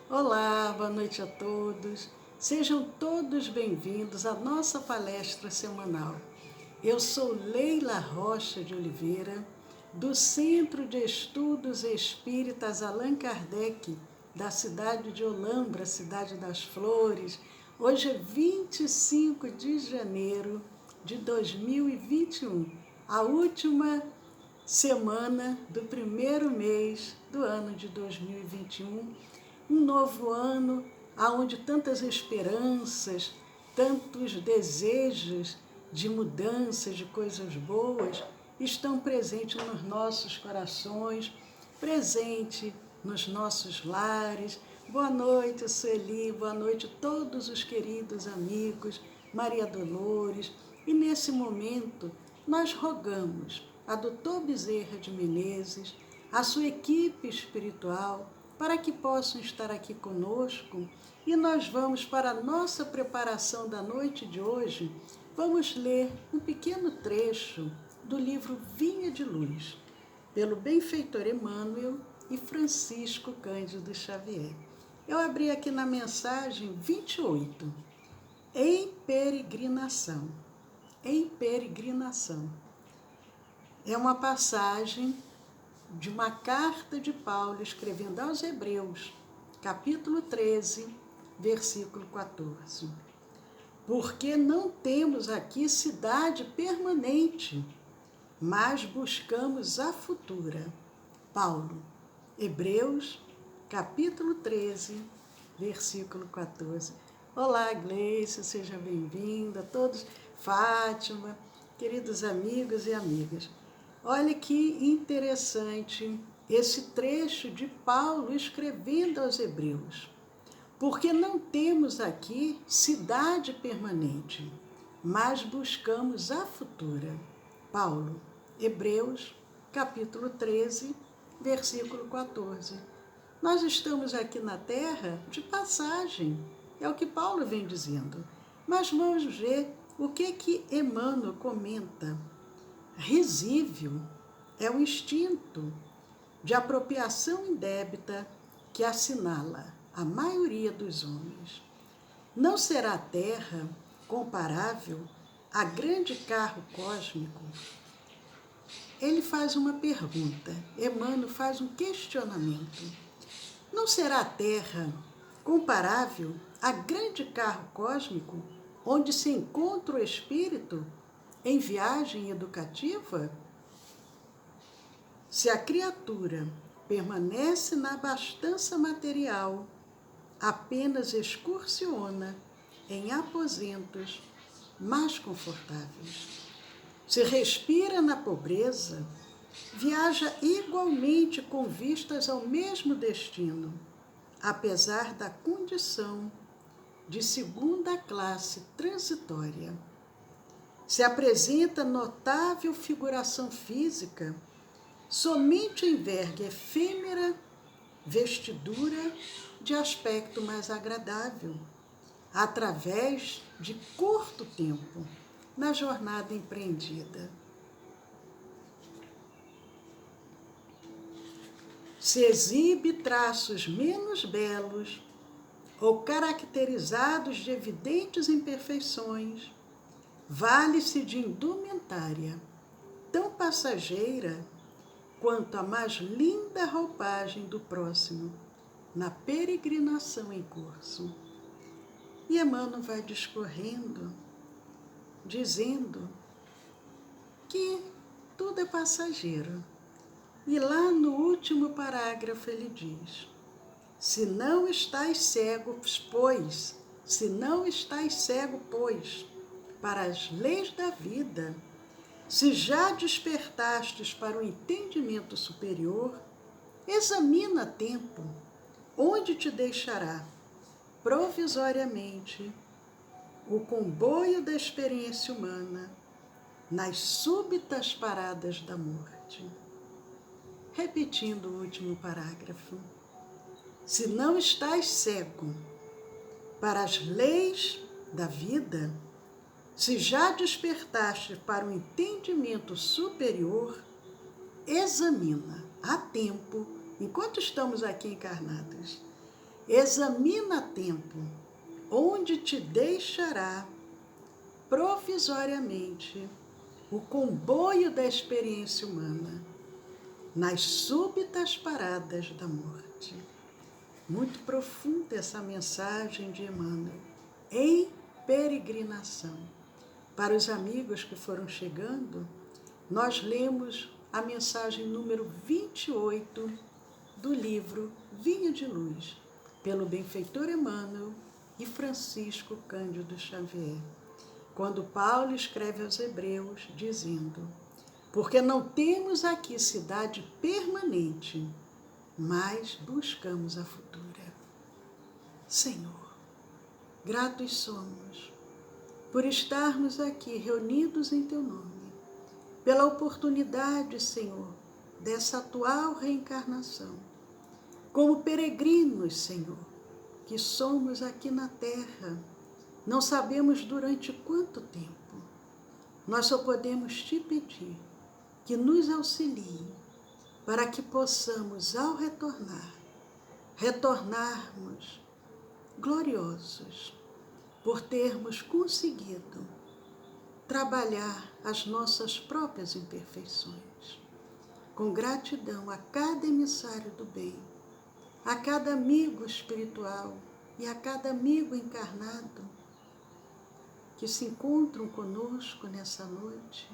Olá, boa noite a todos. Sejam todos bem-vindos à nossa palestra semanal. Eu sou Leila Rocha de Oliveira, do Centro de Estudos Espíritas Allan Kardec, da cidade de Olambra, cidade das Flores. Hoje é 25 de janeiro de 2021, a última semana do primeiro mês do ano de 2021, um novo ano onde tantas esperanças, tantos desejos de mudança, de coisas boas, estão presentes nos nossos corações, presente nos nossos lares. Boa noite, Sueli, boa noite a todos os queridos amigos, Maria Dolores. E nesse momento nós rogamos a Dr. Bezerra de Menezes, a sua equipe espiritual, para que possam estar aqui conosco. E nós vamos para a nossa preparação da noite de hoje, vamos ler um pequeno trecho do livro Vinha de Luz, pelo benfeitor Emmanuel e Francisco Cândido Xavier. Eu abri aqui na mensagem 28, em peregrinação. Em peregrinação. É uma passagem de uma carta de Paulo escrevendo aos Hebreus, capítulo 13, versículo 14. Porque não temos aqui cidade permanente, mas buscamos a futura. Paulo, Hebreus, capítulo 13, versículo 14. Olá, Gleice, seja bem-vinda, todos, Fátima, queridos amigos e amigas. Olha que interessante esse trecho de Paulo escrevendo aos Hebreus. Porque não temos aqui cidade permanente, mas buscamos a futura. Paulo, Hebreus, capítulo 13, versículo 14. Nós estamos aqui na terra de passagem, é o que Paulo vem dizendo. Mas vamos ver o que Emmanuel comenta. Risível é o instinto de apropriação indébita que assinala a maioria dos homens. Não será a Terra comparável a grande carro cósmico? Ele faz uma pergunta, Emmanuel faz um questionamento. Não será a Terra comparável a grande carro cósmico onde se encontra o espírito em viagem educativa? Se a criatura permanece na abastança material, apenas excursiona em aposentos mais confortáveis. Se respira na pobreza, viaja igualmente com vistas ao mesmo destino, apesar da condição de segunda classe transitória. Se apresenta notável figuração física, somente enverga efêmera vestidura de aspecto mais agradável, através de curto tempo na jornada empreendida. Se exibe traços menos belos ou caracterizados de evidentes imperfeições, vale-se de indumentária tão passageira quanto a mais linda roupagem do próximo na peregrinação em curso. E Emmanuel vai discorrendo, dizendo que tudo é passageiro. E lá no último parágrafo ele diz: se não estáis cegos, pois, para as leis da vida, se já despertastes para o entendimento superior, examina a tempo onde te deixará provisoriamente o comboio da experiência humana nas súbitas paradas da morte. Repetindo o último parágrafo. Se não estás cego para as leis da vida, se já despertaste para o entendimento superior, examina a tempo, enquanto estamos aqui encarnados, examina a tempo, onde te deixará provisoriamente o comboio da experiência humana, nas súbitas paradas da morte. Muito profunda essa mensagem de Emmanuel, em peregrinação. Para os amigos que foram chegando, nós lemos a mensagem número 28 do livro Vinha de Luz, pelo benfeitor Emmanuel e Francisco Cândido Xavier, quando Paulo escreve aos Hebreus, dizendo: porque não temos aqui cidade permanente, mas buscamos a futura. Senhor, gratos somos por estarmos aqui reunidos em Teu nome, pela oportunidade, Senhor, dessa atual reencarnação, como peregrinos, Senhor, que somos aqui na Terra, não sabemos durante quanto tempo. Nós só podemos Te pedir que nos auxilie para que possamos, ao retornarmos gloriosos por termos conseguido trabalhar as nossas próprias imperfeições. Com gratidão a cada emissário do bem, a cada amigo espiritual e a cada amigo encarnado que se encontram conosco nessa noite,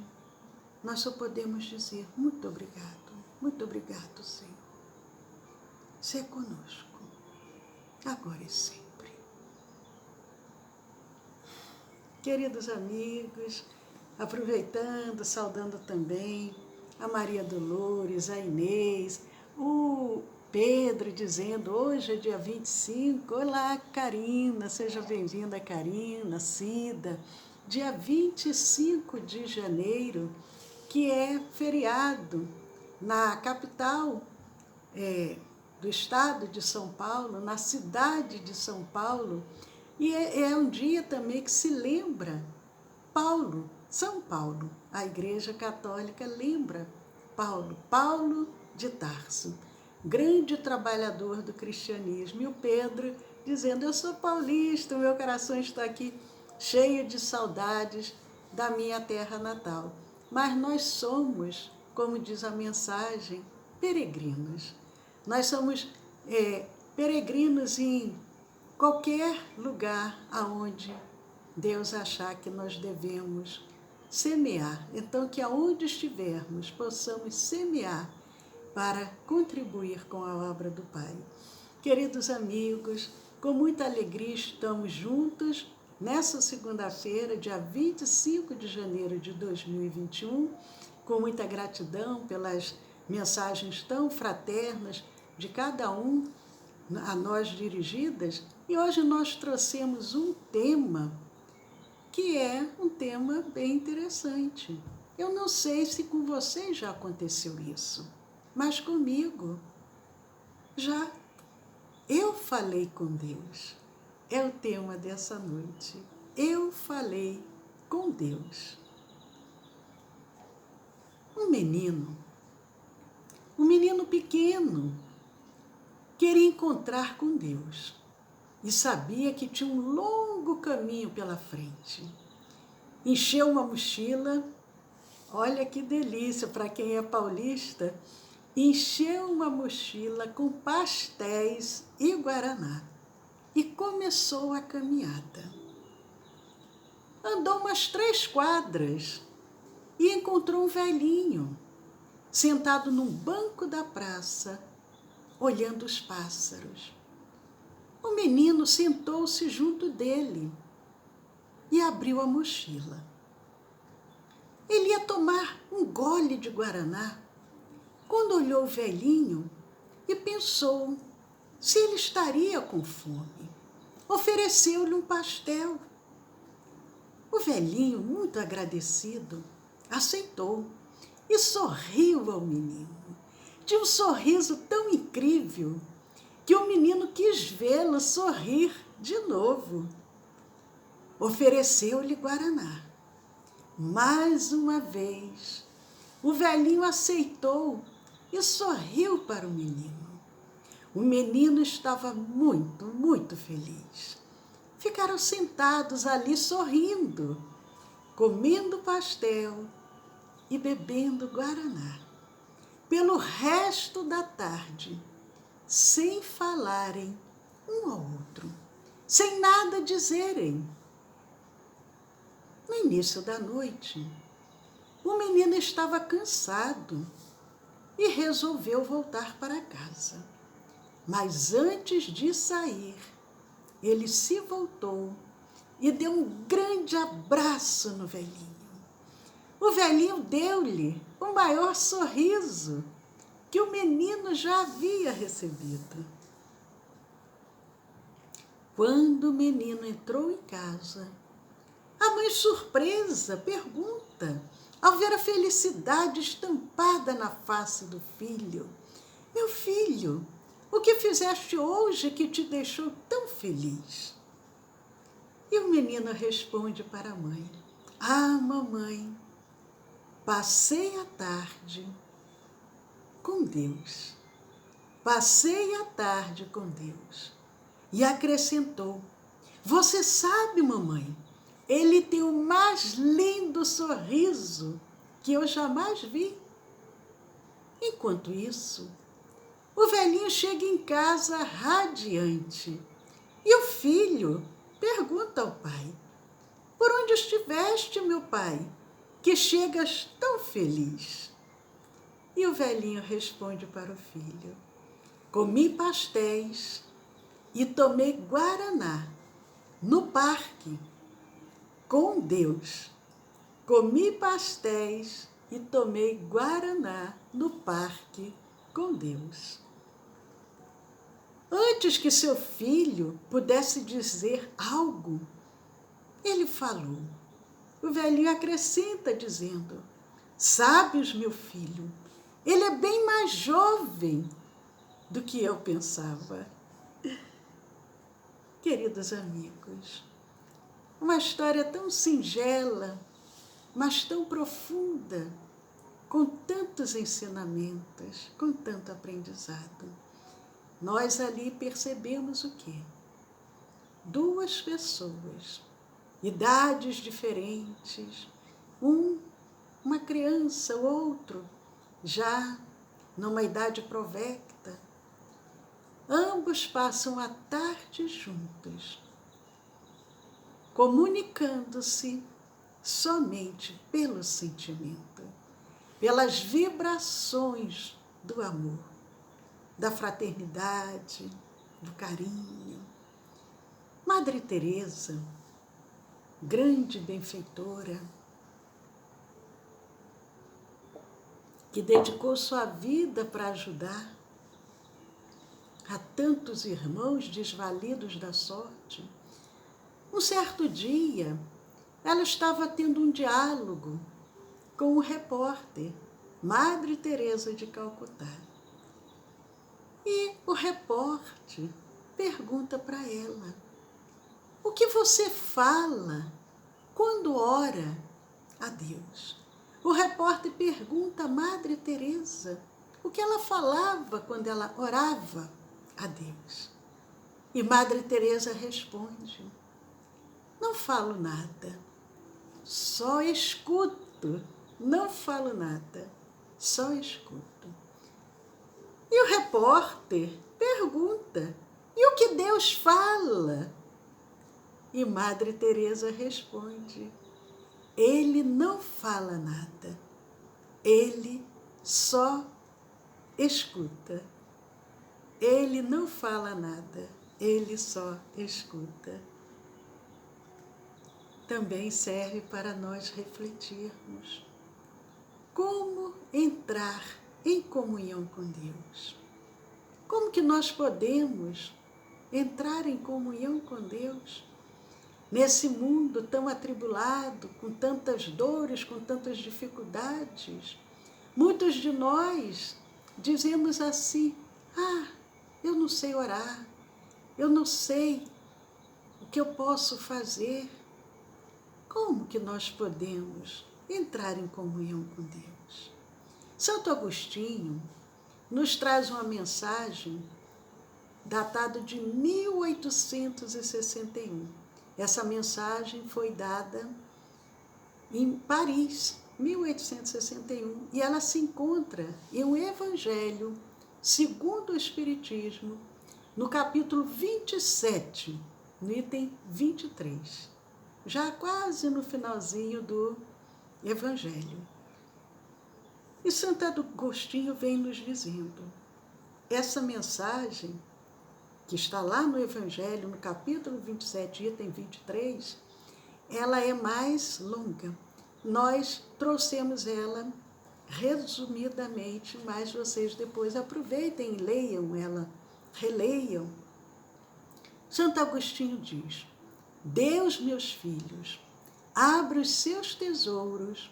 nós só podemos dizer muito obrigado, Senhor. Sê conosco, agora e sempre. Queridos amigos, aproveitando, saudando também a Maria Dolores, a Inês, o Pedro dizendo, hoje é dia 25, olá Karina, seja bem-vinda Karina, Cida, dia 25 de janeiro, que é feriado na capital do estado de São Paulo, na cidade de São Paulo, e é um dia também que se lembra São Paulo. A Igreja Católica lembra Paulo de Tarso, grande trabalhador do cristianismo. E o Pedro dizendo, eu sou paulista, meu coração está aqui cheio de saudades da minha terra natal. Mas nós somos, como diz a mensagem, peregrinos. Nós somos peregrinos em qualquer lugar aonde Deus achar que nós devemos semear. Então, que aonde estivermos, possamos semear para contribuir com a obra do Pai. Queridos amigos, com muita alegria estamos juntos nessa segunda-feira, dia 25 de janeiro de 2021, com muita gratidão pelas mensagens tão fraternas de cada um a nós dirigidas, e hoje nós trouxemos um tema que é um tema bem interessante. Eu não sei se com vocês já aconteceu isso, mas comigo já. Eu falei com Deus. É o tema dessa noite. Eu falei com Deus. Um menino pequeno, queria encontrar com Deus e sabia que tinha um longo caminho pela frente. Encheu uma mochila, olha que delícia para quem é paulista, encheu uma mochila com pastéis e guaraná e começou a caminhada. Andou umas 3 quadras e encontrou um velhinho sentado num banco da praça, olhando os pássaros. O menino sentou-se junto dele e abriu a mochila. Ele ia tomar um gole de guaraná, quando olhou o velhinho e pensou se ele estaria com fome. Ofereceu-lhe um pastel. O velhinho, muito agradecido, aceitou e sorriu ao menino. De um sorriso tão incrível que o menino quis vê-lo sorrir de novo. Ofereceu-lhe guaraná. Mais uma vez, o velhinho aceitou e sorriu para o menino. O menino estava muito, muito feliz. Ficaram sentados ali sorrindo, comendo pastel e bebendo guaraná. Pelo resto da tarde, sem falarem um ao outro, sem nada dizerem. No início da noite, o menino estava cansado e resolveu voltar para casa. Mas antes de sair, ele se voltou e deu um grande abraço no velhinho. O velhinho deu-lhe o maior sorriso que o menino já havia recebido. Quando o menino entrou em casa, a mãe, surpresa, pergunta, ao ver a felicidade estampada na face do filho: meu filho, o que fizeste hoje que te deixou tão feliz? E o menino responde para a mãe: ah, mamãe, passei a tarde com Deus. Passei a tarde com Deus. E acrescentou: você sabe, mamãe, ele tem o mais lindo sorriso que eu jamais vi. Enquanto isso, o velhinho chega em casa radiante. E o filho pergunta ao pai: por onde estiveste, meu pai, que chegas tão feliz? E o velhinho responde para o filho: comi pastéis e tomei guaraná no parque com Deus. Comi pastéis e tomei guaraná no parque com Deus. Antes que seu filho pudesse dizer algo, ele falou. O velhinho acrescenta dizendo: sabes, meu filho, ele é bem mais jovem do que eu pensava. Queridos amigos, uma história tão singela, mas tão profunda, com tantos ensinamentos, com tanto aprendizado. Nós ali percebemos o quê? Duas pessoas, idades diferentes, uma criança, o outro já numa idade provecta. Ambos passam a tarde juntos, comunicando-se somente pelo sentimento, pelas vibrações do amor, da fraternidade, do carinho. Madre Teresa, grande benfeitora, que dedicou sua vida para ajudar a tantos irmãos desvalidos da sorte. Um certo dia, ela estava tendo um diálogo com um repórter, Madre Teresa de Calcutá. E o repórter pergunta para ela: o que você fala quando ora a Deus? O repórter pergunta a Madre Teresa o que ela falava quando ela orava a Deus. E Madre Teresa responde: não falo nada, só escuto, não falo nada, só escuto. E o repórter pergunta: e o que Deus fala? E Madre Teresa responde: ele não fala nada, ele só escuta. Ele não fala nada, ele só escuta. Também serve para nós refletirmos como entrar em comunhão com Deus. Como que nós podemos entrar em comunhão com Deus nesse mundo tão atribulado, com tantas dores, com tantas dificuldades? Muitos de nós dizemos assim: ah, eu não sei orar, eu não sei o que eu posso fazer. Como que nós podemos entrar em comunhão com Deus? Santo Agostinho nos traz uma mensagem datado de 1861. Essa mensagem foi dada em Paris, 1861, e ela se encontra em um Evangelho segundo o Espiritismo, no capítulo 27, no item 23, já quase no finalzinho do Evangelho. E Santo Agostinho vem nos dizendo, essa mensagem, que está lá no Evangelho, no capítulo 27, item 23, ela é mais longa. Nós trouxemos ela resumidamente, mas vocês depois aproveitem e leiam ela, releiam. Santo Agostinho diz, Deus, meus filhos, abre os seus tesouros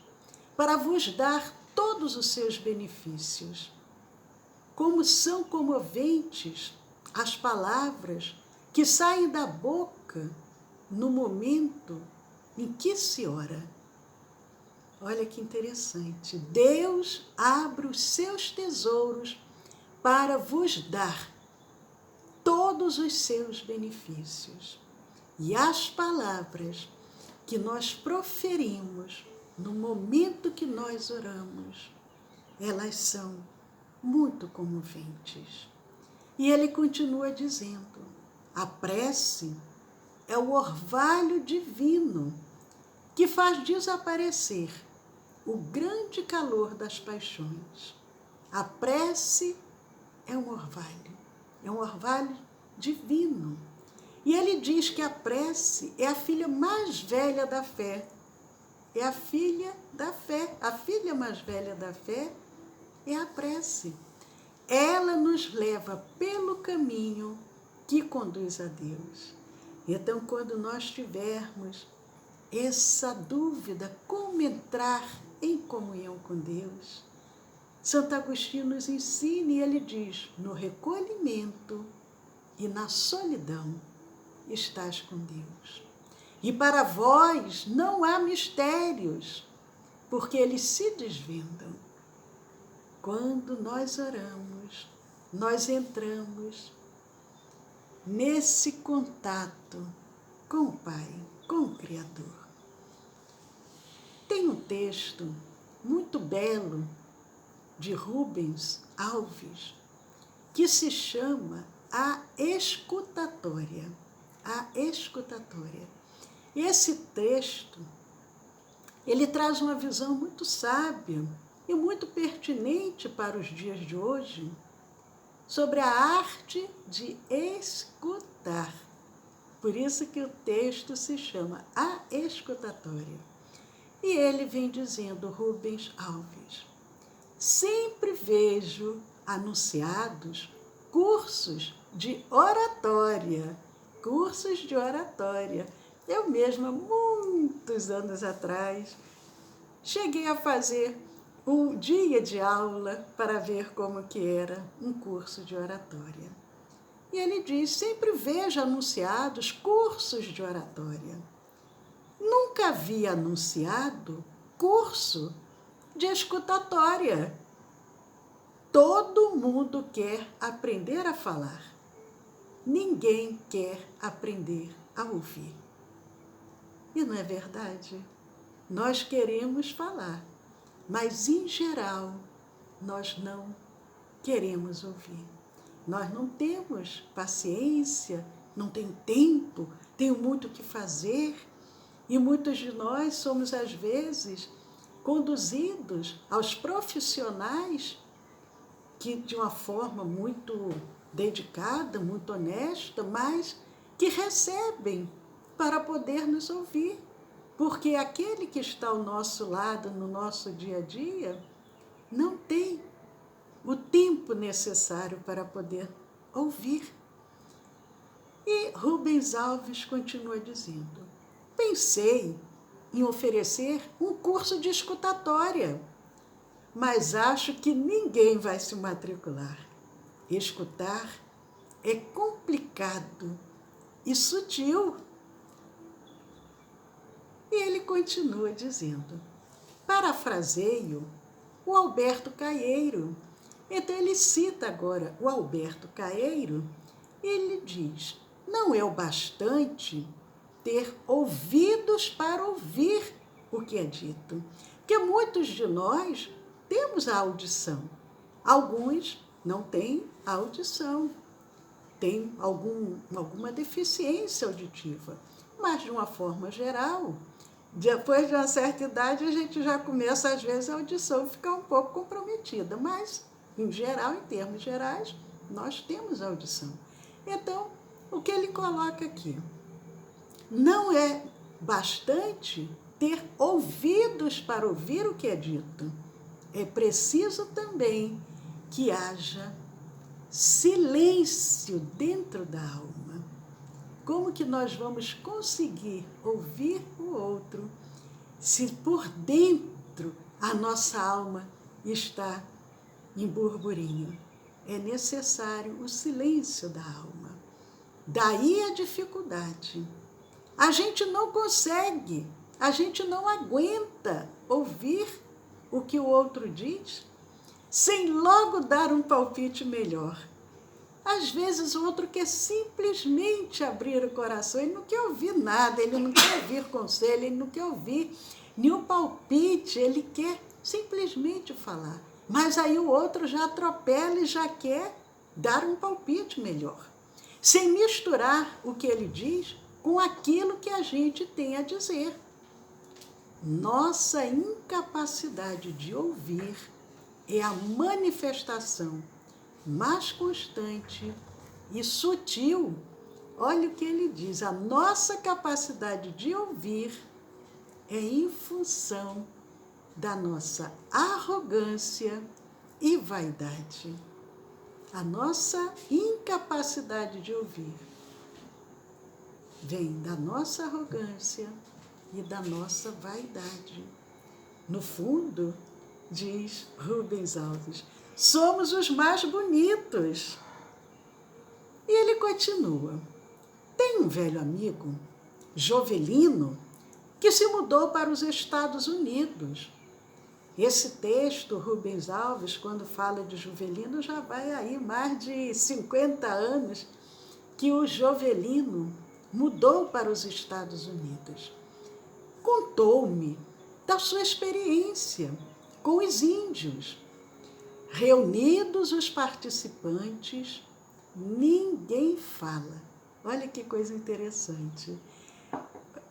para vos dar todos os seus benefícios. Como são comoventes as palavras que saem da boca no momento em que se ora. Olha que interessante. Deus abre os seus tesouros para vos dar todos os seus benefícios. E as palavras que nós proferimos no momento que nós oramos, elas são muito comoventes. E ele continua dizendo, a prece é o orvalho divino que faz desaparecer o grande calor das paixões. A prece é um orvalho divino. E ele diz que a prece é a filha mais velha da fé. É a filha da fé. A filha mais velha da fé é a prece. Ela nos leva pelo caminho que conduz a Deus. Então, quando nós tivermos essa dúvida, como entrar em comunhão com Deus, Santo Agostinho nos ensina e ele diz, no recolhimento e na solidão estás com Deus. E para vós não há mistérios, porque eles se desvendam. Quando nós oramos, nós entramos nesse contato com o Pai, com o Criador. Tem um texto muito belo de Rubens Alves que se chama A Escutatória. A Escutatória. E esse texto, ele traz uma visão muito sábia e muito pertinente para os dias de hoje sobre a arte de escutar. Por isso que o texto se chama A Escutatória. E ele vem dizendo, Rubens Alves, sempre vejo anunciados cursos de oratória. Cursos de oratória. Eu mesma, muitos anos atrás, cheguei a fazer um dia de aula para ver como que era um curso de oratória. E ele diz, sempre vejo anunciados cursos de oratória. Nunca vi anunciado curso de escutatória. Todo mundo quer aprender a falar. Ninguém quer aprender a ouvir. E não é verdade? Nós queremos falar, mas, em geral, nós não queremos ouvir. Nós não temos paciência, não tem tempo, tenho muito o que fazer, e muitos de nós somos, às vezes, conduzidos aos profissionais que, de uma forma muito dedicada, muito honesta, mas que recebem para poder nos ouvir. Porque aquele que está ao nosso lado, no nosso dia a dia, não tem o tempo necessário para poder ouvir. E Rubens Alves continua dizendo, pensei em oferecer um curso de escutatória, mas acho que ninguém vai se matricular. Escutar é complicado e sutil. E ele continua dizendo, parafraseio o Alberto Caeiro. Então ele cita agora o Alberto Caeiro Ele diz, não é o bastante ter ouvidos para ouvir o que é dito. Porque muitos de nós temos a audição. Alguns não têm a audição, têm alguma deficiência auditiva. Mas, de uma forma geral, depois de uma certa idade, a gente já começa, às vezes, a audição ficar um pouco comprometida. Mas, em geral, em termos gerais, nós temos audição. Então, o que ele coloca aqui? Não é bastante ter ouvidos para ouvir o que é dito. É preciso também que haja silêncio dentro da alma. Como que nós vamos conseguir ouvir o outro se por dentro a nossa alma está em burburinho? É necessário o silêncio da alma. Daí a dificuldade. A gente não consegue, a gente não aguenta ouvir o que o outro diz sem logo dar um palpite melhor. Às vezes o outro quer simplesmente abrir o coração, ele não quer ouvir nada, ele não quer ouvir conselho, ele não quer ouvir nenhum palpite, ele quer simplesmente falar. Mas aí o outro já atropela e já quer dar um palpite melhor, sem misturar o que ele diz com aquilo que a gente tem a dizer. Nossa incapacidade de ouvir é a manifestação mais constante e sutil. Olha o que ele diz, a nossa capacidade de ouvir é em função da nossa arrogância e vaidade. A nossa incapacidade de ouvir vem da nossa arrogância e da nossa vaidade. No fundo, diz Rubens Alves, somos os mais bonitos. E ele continua. Tem um velho amigo, Jovelino, que se mudou para os Estados Unidos. Esse texto, Rubens Alves, quando fala de Jovelino, já vai aí mais de 50 anos que o Jovelino mudou para os Estados Unidos. Contou-me da sua experiência com os índios. Reunidos os participantes, ninguém fala. Olha que coisa interessante.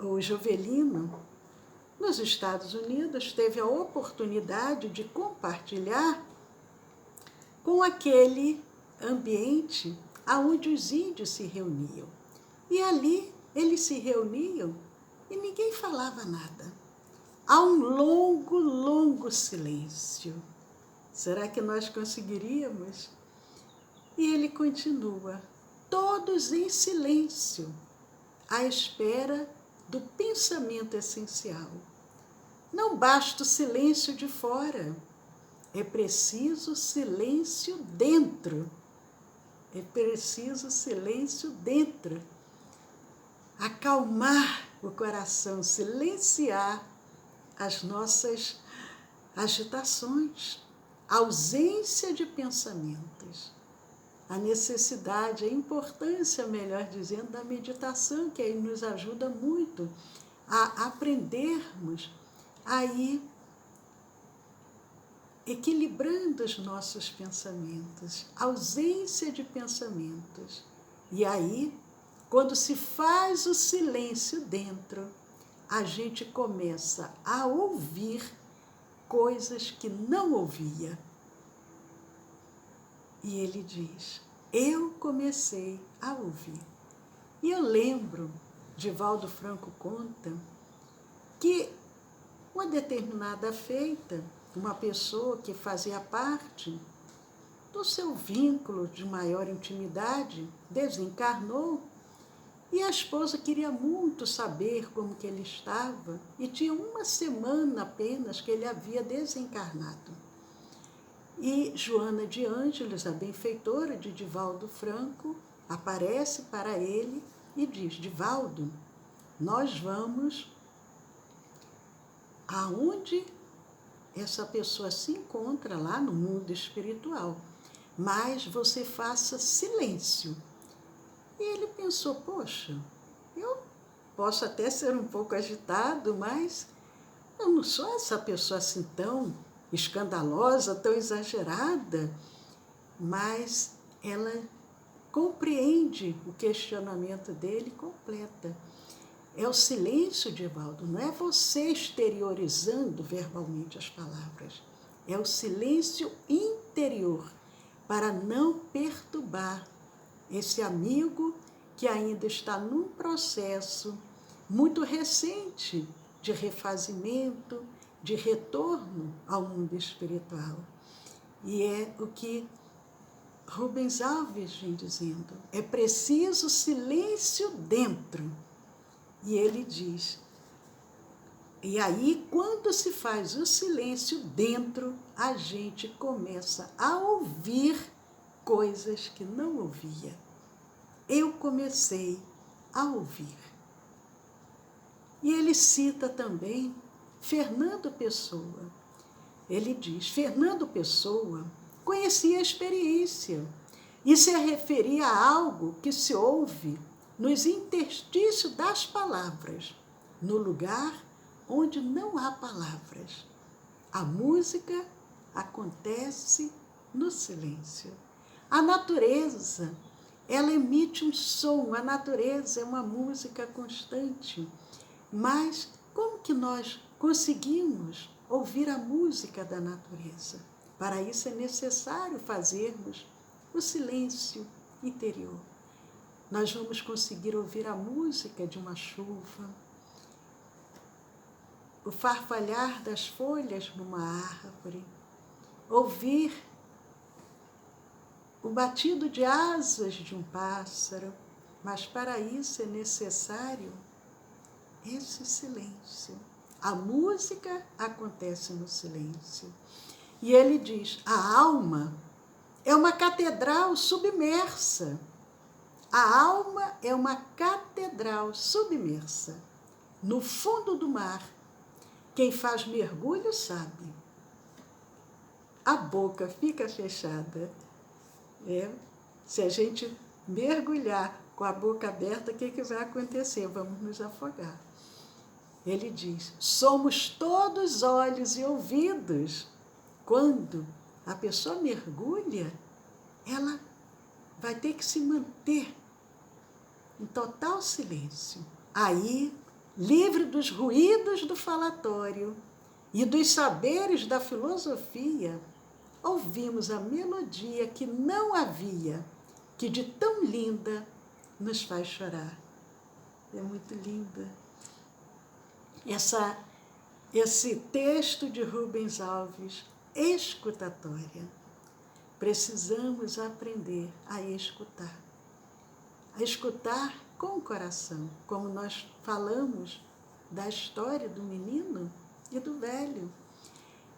O Jovelino, nos Estados Unidos, teve a oportunidade de compartilhar com aquele ambiente onde os índios se reuniam. E ali eles se reuniam e ninguém falava nada. Há um longo, longo silêncio. Será que nós conseguiríamos? E ele continua, todos em silêncio, à espera do pensamento essencial. Não basta o silêncio de fora, é preciso silêncio dentro. É preciso silêncio dentro. Acalmar o coração, silenciar as nossas agitações, a ausência de pensamentos, a necessidade, a importância, melhor dizendo, da meditação, que aí nos ajuda muito a aprendermos a ir equilibrando os nossos pensamentos, ausência de pensamentos. E aí, quando se faz o silêncio dentro, a gente começa a ouvir coisas que não ouvia. E ele diz, eu comecei a ouvir. E eu lembro, Divaldo Franco conta, que uma determinada feita, uma pessoa que fazia parte do seu vínculo de maior intimidade desencarnou e a esposa queria muito saber como que ele estava e tinha uma semana apenas que ele havia desencarnado. E Joana de Ângeles, a benfeitora de Divaldo Franco, aparece para ele e diz, Divaldo, nós vamos aonde essa pessoa se encontra lá no mundo espiritual, mas você faça silêncio E ele pensou, poxa, eu posso até ser um pouco agitado, mas eu não sou essa pessoa assim tão escandalosa, tão exagerada. Mas ela compreende o questionamento dele e completa. É o silêncio, Divaldo, não é você exteriorizando verbalmente as palavras. É o silêncio interior, para não perturbar esse amigo que ainda está num processo muito recente de refazimento, de retorno ao mundo espiritual. E é o que Rubens Alves vem dizendo, é preciso silêncio dentro. E ele diz, e aí quando se faz o silêncio dentro, a gente começa a ouvir coisas que não ouvia. Eu comecei a ouvir. E ele cita também Fernando Pessoa. Ele diz, Fernando Pessoa conhecia a experiência e se referia a algo que se ouve nos interstícios das palavras, no lugar onde não há palavras. A música acontece no silêncio. A natureza, ela emite um som, a natureza é uma música constante. Mas como que nós conseguimos ouvir a música da natureza? Para isso é necessário fazermos o silêncio interior. Nós vamos conseguir ouvir a música de uma chuva, o farfalhar das folhas numa árvore, ouvir o batido de asas de um pássaro, mas para isso é necessário esse silêncio. A música acontece no silêncio. E ele diz, a alma é uma catedral submersa. A alma é uma catedral submersa. No fundo do mar, quem faz mergulho sabe. A boca fica fechada. Se a gente mergulhar com a boca aberta, o que vai acontecer? Vamos nos afogar. Ele diz, somos todos olhos e ouvidos. Quando a pessoa mergulha, ela vai ter que se manter em total silêncio. Aí, livre dos ruídos do falatório e dos saberes da filosofia, ouvimos a melodia que não havia, que de tão linda nos faz chorar. É muito linda. Esse texto de Rubens Alves, escutatória. Precisamos aprender a escutar com o coração, como nós falamos da história do menino e do velho.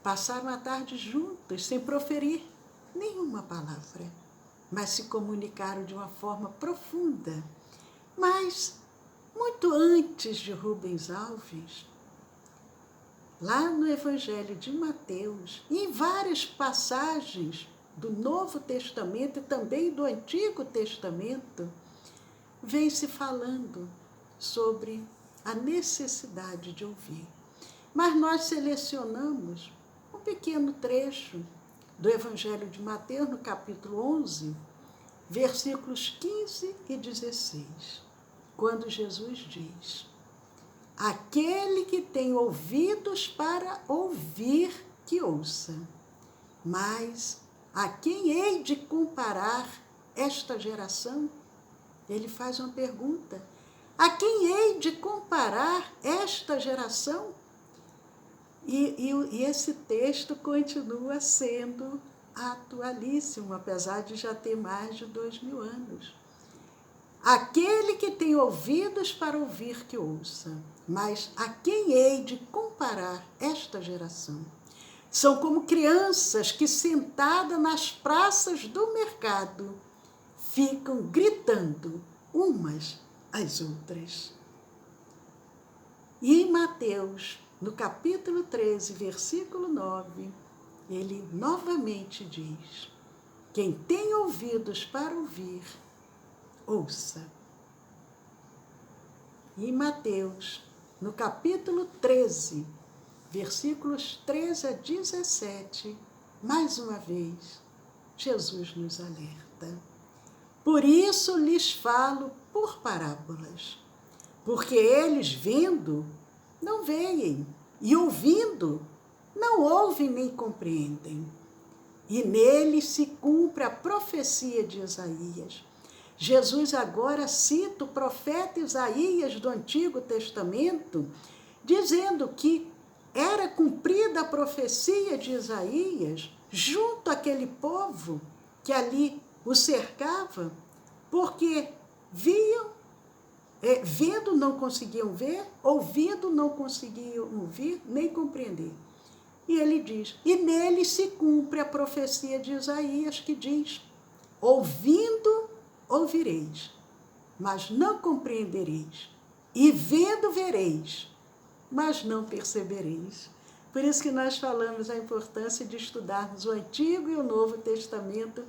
Passaram a tarde juntos, sem proferir nenhuma palavra, mas se comunicaram de uma forma profunda. Mas, muito antes de Rubens Alves, lá no Evangelho de Mateus, e em várias passagens do Novo Testamento e também do Antigo Testamento, vem se falando sobre a necessidade de ouvir. Mas nós selecionamos um pequeno trecho do Evangelho de Mateus, no capítulo 11, versículos 15 e 16, quando Jesus diz, aquele que tem ouvidos para ouvir, que ouça. Mas a quem hei de comparar esta geração? Ele faz uma pergunta. A quem hei de comparar esta geração? E esse texto continua sendo atualíssimo, apesar de já ter mais de 2000 anos. Aquele que tem ouvidos para ouvir, que ouça. Mas a quem hei de comparar esta geração? São como crianças que, sentadas nas praças do mercado, ficam gritando umas às outras. E em Mateus, no capítulo 13, versículo 9, ele novamente diz, quem tem ouvidos para ouvir, ouça. E em Mateus, no capítulo 13, versículos 13 a 17, mais uma vez, Jesus nos alerta. Por isso lhes falo por parábolas, porque eles vendo, não veem, e ouvindo, não ouvem nem compreendem. E neles se cumpre a profecia de Isaías. Jesus agora cita o profeta Isaías do Antigo Testamento, dizendo que era cumprida a profecia de Isaías junto àquele povo que ali o cercava, porque vendo não conseguiam ver, ouvindo não conseguiam ouvir, nem compreender. E ele diz, e nele se cumpre a profecia de Isaías que diz, ouvindo ouvireis, mas não compreendereis, e vendo vereis, mas não percebereis. Por isso que nós falamos a importância de estudarmos o Antigo e o Novo Testamento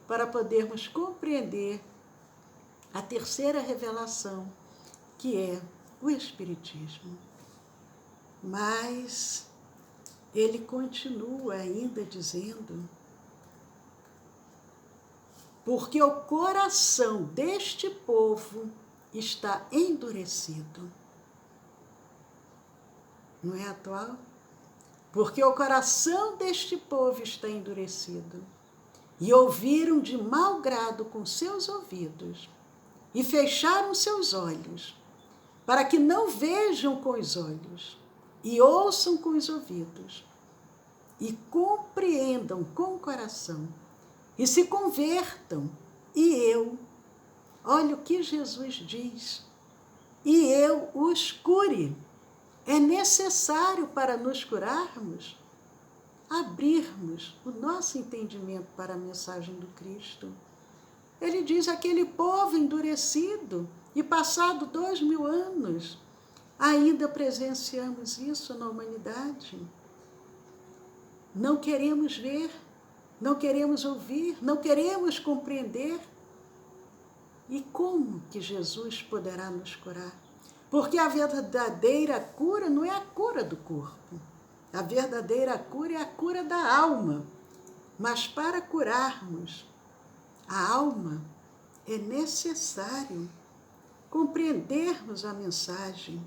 para podermos compreender a terceira revelação, que é o Espiritismo. Mas ele continua ainda dizendo, porque o coração deste povo está endurecido. Não é atual? Porque o coração deste povo está endurecido. E ouviram de mau grado com seus ouvidos, e fecharam seus olhos, para que não vejam com os olhos, e ouçam com os ouvidos, e compreendam com o coração, e se convertam, olha o que Jesus diz, e eu os cure. É necessário para nos curarmos, abrirmos o nosso entendimento para a mensagem do Cristo. Ele diz, aquele povo endurecido, e passado 2000 anos, ainda presenciamos isso na humanidade. Não queremos ver, não queremos ouvir, não queremos compreender. E como que Jesus poderá nos curar? Porque a verdadeira cura não é a cura do corpo. A verdadeira cura é a cura da alma. Mas para curarmos a alma, é necessário compreendermos a mensagem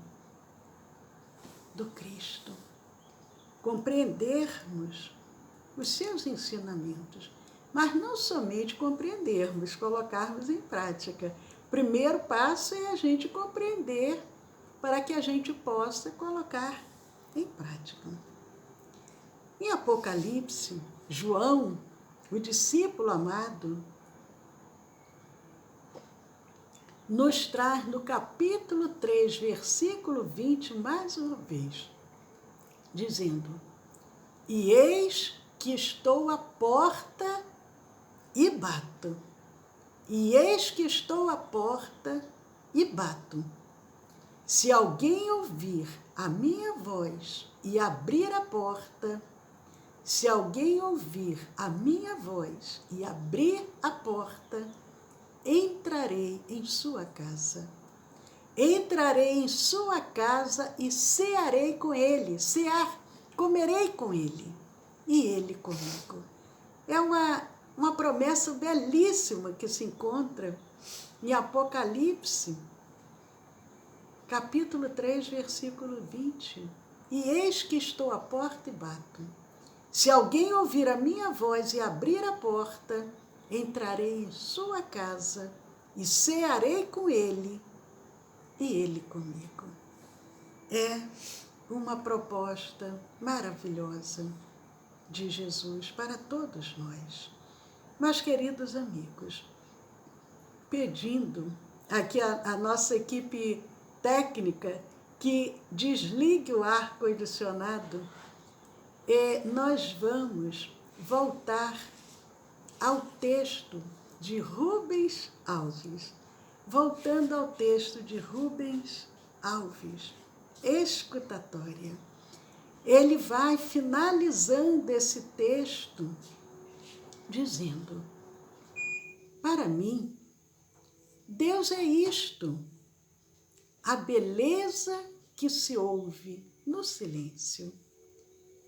do Cristo, compreendermos os seus ensinamentos, mas não somente compreendermos, colocarmos em prática. O primeiro passo é a gente compreender para que a gente possa colocar em prática. Em Apocalipse, João, o discípulo amado, nos traz no capítulo 3, versículo 20, mais uma vez, dizendo, e eis que estou à porta e bato. E eis que estou à porta e bato. Se alguém ouvir a minha voz e abrir a porta, se alguém ouvir a minha voz e abrir a porta, entrarei em sua casa. Entrarei em sua casa e cearei com ele, comerei com ele e ele comigo. É uma promessa belíssima que se encontra em Apocalipse, capítulo 3, versículo 20. E eis que estou à porta e bato. Se alguém ouvir a minha voz e abrir a porta, entrarei em sua casa e cearei com ele e ele comigo. É uma proposta maravilhosa de Jesus para todos nós. Mas, queridos amigos, pedindo aqui a nossa equipe técnica que desligue o ar-condicionado, nós vamos voltar ao texto de Rubens Alves. Voltando ao texto de Rubens Alves, escutatória. Ele vai finalizando esse texto dizendo, para mim, Deus é isto, a beleza que se ouve no silêncio.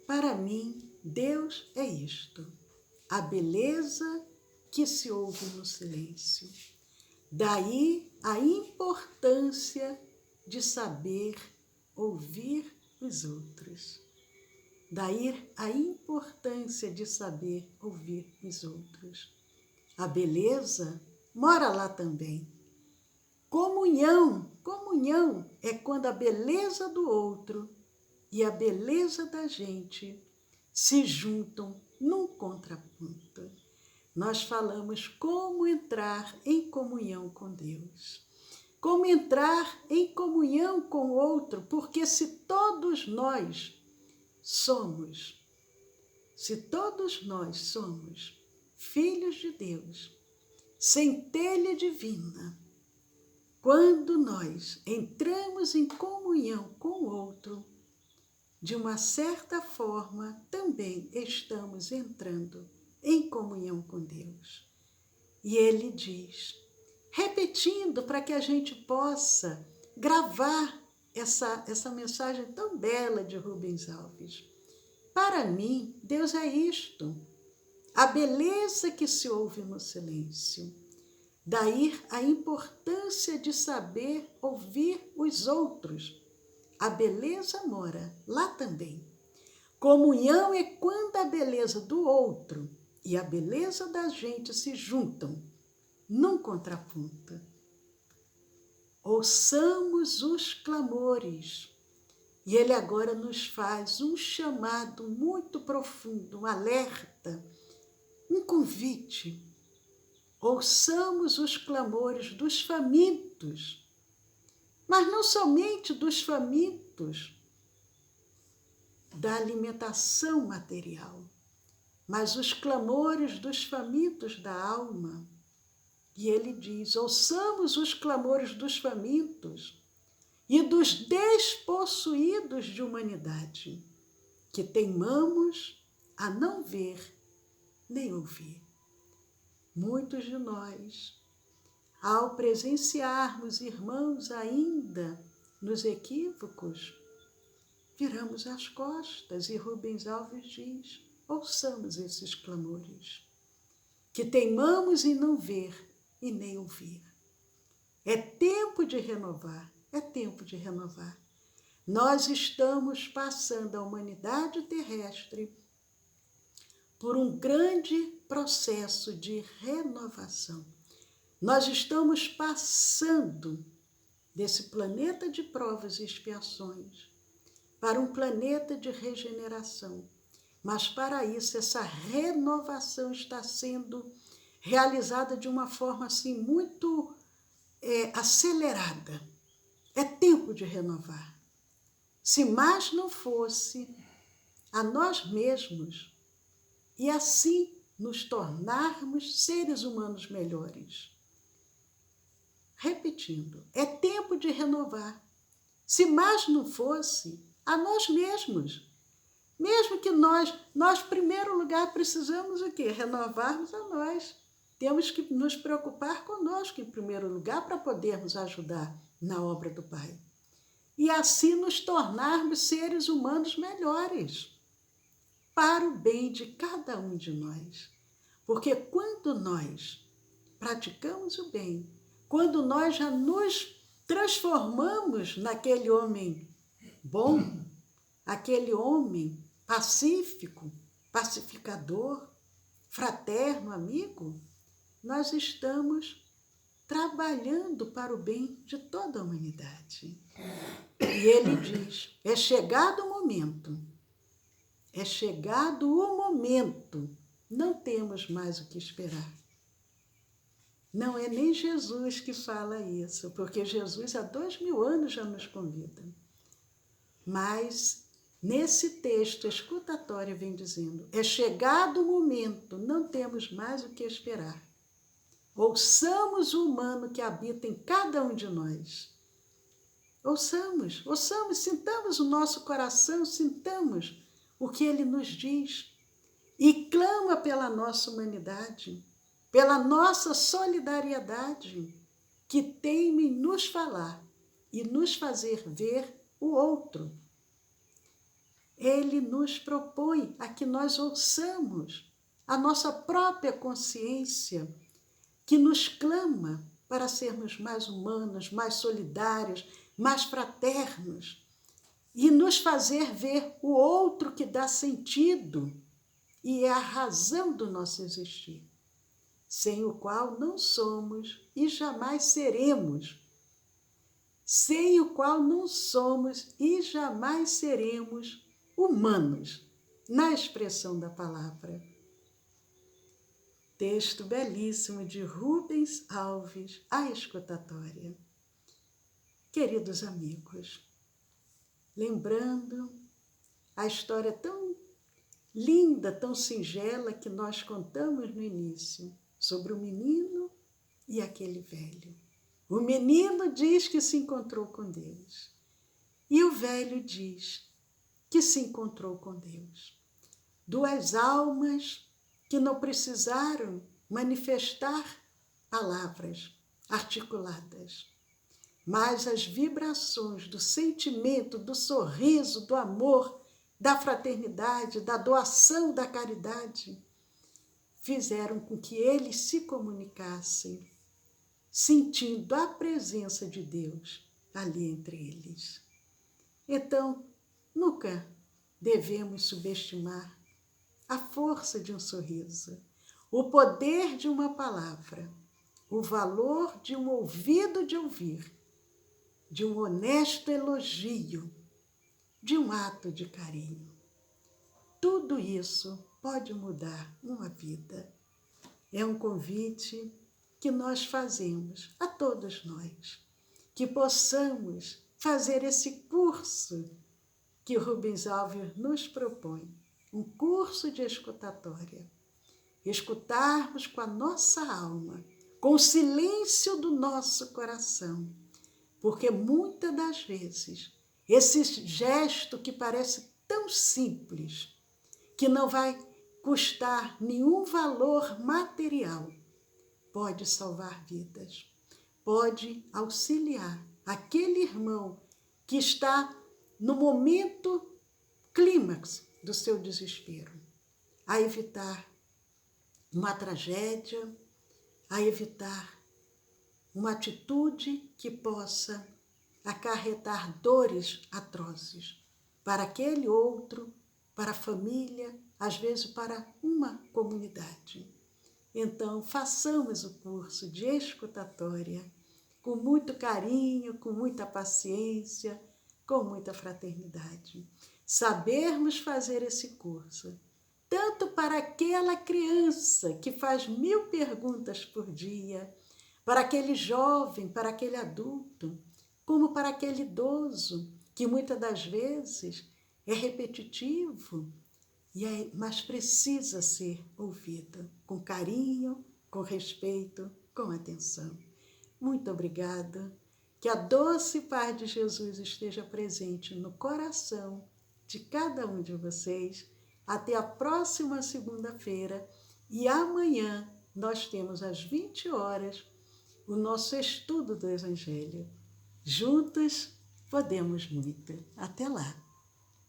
Para mim, Deus é isto, a beleza que se ouve no silêncio. Daí a importância de saber ouvir os outros. Daí a importância de saber ouvir os outros. A beleza mora lá também. Comunhão é quando a beleza do outro e a beleza da gente se juntam num contraponto. Nós falamos como entrar em comunhão com Deus. Como entrar em comunhão com o outro, porque se todos nós somos filhos de Deus, centelha divina, quando nós entramos em comunhão com o outro, de uma certa forma, também estamos entrando em comunhão com Deus. E ele diz, repetindo para que a gente possa gravar essa mensagem tão bela de Rubens Alves. Para mim, Deus é isto, a beleza que se ouve no silêncio. Daí a importância de saber ouvir os outros. A beleza mora lá também. Comunhão é quando a beleza do outro e a beleza da gente se juntam num contraponto. Ouçamos os clamores. E ele agora nos faz um chamado muito profundo, um alerta, um convite. Ouçamos os clamores dos famintos, mas não somente dos famintos da alimentação material, mas os clamores dos famintos da alma. E ele diz, ouçamos os clamores dos famintos e dos despossuídos de humanidade, que teimamos a não ver nem ouvir. Muitos de nós, ao presenciarmos irmãos ainda nos equívocos, viramos as costas e Rubens Alves diz, ouçamos esses clamores, que teimamos em não ver e nem ouvir. É tempo de renovar, é tempo de renovar. Nós estamos passando, a humanidade terrestre, por um grande processo de renovação. Nós estamos passando desse planeta de provas e expiações para um planeta de regeneração. Mas para isso, essa renovação está sendo realizada de uma forma assim muito acelerada. É tempo de renovar. Se mais não fosse a nós mesmos e assim nos tornarmos seres humanos melhores. Repetindo, é tempo de renovar. Se mais não fosse a nós mesmos. Mesmo que nós, em primeiro lugar, precisamos o quê? Renovarmos a nós. Temos que nos preocupar conosco, em primeiro lugar, para podermos ajudar na obra do Pai. E assim nos tornarmos seres humanos melhores, para o bem de cada um de nós. Porque quando nós praticamos o bem, quando nós já nos transformamos naquele homem bom, aquele homem pacífico, pacificador, fraterno, amigo, nós estamos trabalhando para o bem de toda a humanidade. E ele diz, é chegado o momento, não temos mais o que esperar. Não é nem Jesus que fala isso, porque Jesus há 2000 anos já nos convida. Mas nesse texto, a escutatória vem dizendo, é chegado o momento, não temos mais o que esperar. Ouçamos o humano que habita em cada um de nós. Ouçamos, sintamos o nosso coração, sintamos o que ele nos diz e clama pela nossa humanidade, pela nossa solidariedade, que teima em nos falar e nos fazer ver o outro. Ele nos propõe a que nós ouçamos a nossa própria consciência, que nos clama para sermos mais humanos, mais solidários, mais fraternos, e nos fazer ver o outro que dá sentido e é a razão do nosso existir, sem o qual não somos e jamais seremos. Sem o qual não somos e jamais seremos humanos, na expressão da palavra. Texto belíssimo de Rubens Alves, A Escutatória. Queridos amigos, lembrando a história tão linda, tão singela que nós contamos no início, sobre o menino e aquele velho. O menino diz que se encontrou com Deus e o velho diz que se encontrou com Deus. Duas almas que não precisaram manifestar palavras articuladas, mas as vibrações do sentimento, do sorriso, do amor, da fraternidade, da doação, da caridade, fizeram com que eles se comunicassem, sentindo a presença de Deus ali entre eles. Então, nunca devemos subestimar a força de um sorriso, o poder de uma palavra, o valor de um ouvido de ouvir, de um honesto elogio, de um ato de carinho. Tudo isso pode mudar uma vida. É um convite que nós fazemos a todos nós, que possamos fazer esse curso que Rubens Alves nos propõe, um curso de escutatória. Escutarmos com a nossa alma, com o silêncio do nosso coração, porque muitas das vezes esse gesto que parece tão simples, que não vai custar nenhum valor material, pode salvar vidas, pode auxiliar aquele irmão que está no momento clímax do seu desespero, a evitar uma tragédia, a evitar uma atitude que possa acarretar dores atrozes para aquele outro, para a família, às vezes para uma comunidade. Então, façamos o curso de escutatória com muito carinho, com muita paciência, com muita fraternidade. Sabermos fazer esse curso, tanto para aquela criança que faz 1000 perguntas por dia, para aquele jovem, para aquele adulto, como para aquele idoso, que muitas das vezes é repetitivo, mas precisa ser ouvido com carinho, com respeito, com atenção. Muito obrigada. Que a doce paz de Jesus esteja presente no coração de cada um de vocês. Até a próxima segunda-feira. E amanhã nós temos às 20 horas o nosso estudo do Evangelho. Juntos podemos muito. Até lá.